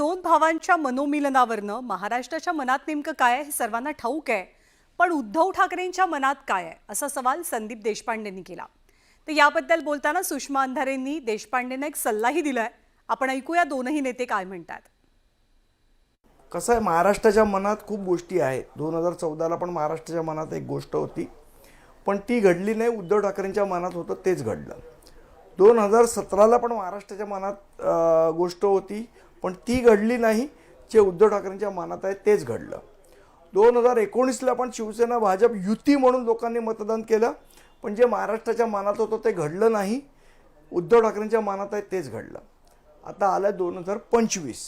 दोन भावांच्या मनोमिलनावरनं महाराष्ट्राच्या मनात नेमकं काय आहे हे सर्वांना ठाऊक आहे, पण उद्धव ठाकरेंच्या मनात काय आहे असा सवाल संदीप देशपांडेंनी केला। तर याबद्दल बोलताना सुषमा अंधारेंनी देशपांडेंना एक सल्लाही दिलाय। आपण ऐकूया दोनही नेते काय म्हणतात। कसं आहे, महाराष्ट्राच्या मनात खूप गोष्टी आहेत। 2014ला पण महाराष्ट्राच्या मनात एक गोष्ट होती, पण ती घडली नाही। उद्धव ठाकरेंच्या मनात होतं तेच घडलं। 2017ला पण महाराष्ट्राच्या मनात गोष्ट होती, पण ती घडली नाही। जे उद्धव ठाकरेंच्या मनात आहे तेच घडलं। 2019ला पण शिवसेना भाजप युती म्हणून लोकांनी मतदान केलं, पण जे महाराष्ट्राच्या मनात होतं ते घडलं नाही। उद्धव ठाकरेंच्या मनात आहे तेच घडलं। आता आलं 2025।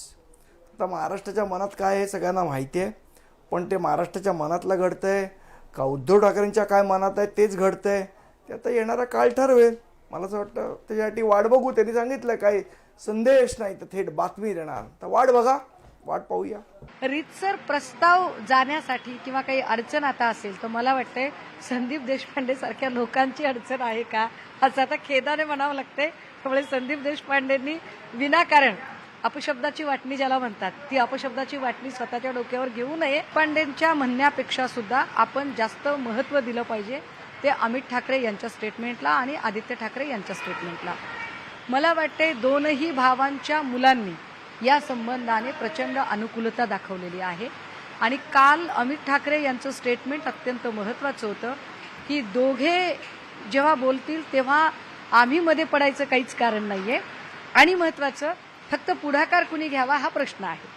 आता महाराष्ट्राच्या मनात काय आहे सगळ्यांना माहिती आहे, पण ते महाराष्ट्राच्या मनातलं घडतंय का उद्धव ठाकरेंच्या काय मनात आहे तेच घडतंय ते आता येणारा काळ ठरवेल। मला असं वाटतं त्याच्यासाठी वाट बघू। त्यांनी सांगितलं काही संदेश नाही तर थेट बातमी देणार, तर वाट बघा, वाट पाहूया। रीतसर प्रस्ताव जाण्यासाठी किंवा काही अडचण आता असेल तर मला वाटतंय संदीप देशपांडे सारख्या लोकांची अडचण आहे का असं आता खेदाने म्हणावं लागतंय। त्यामुळे संदीप देशपांडेंनी विनाकारण अपशब्दाची वाटणी ज्याला म्हणतात ती अपशब्दाची वाटणी स्वतःच्या डोक्यावर घेऊ नये। पांडेंच्या म्हणण्यापेक्षा सुद्धा आपण जास्त महत्त्व दिलं पाहिजे ते अमित ठाकरे यांच्या स्टेटमेंटला आणि आदित्य ठाकरे यांच्या स्टेटमेंटला। मला वाटते दोनही भावांच्या मुलांनी या संबंधाने प्रचंड अनुकूलता दाखवलेली आहे आणि काल अमित ठाकरे यांचं स्टेटमेंट अत्यंत महत्त्वाचं होतं की दोघे जेव्हा बोलतील तेव्हा आम्ही मध्ये पडायचं काहीच कारण नाहीये आणि महत्त्वाचं फक्त पुढाकार कुणी घ्यावा हा प्रश्न आहे।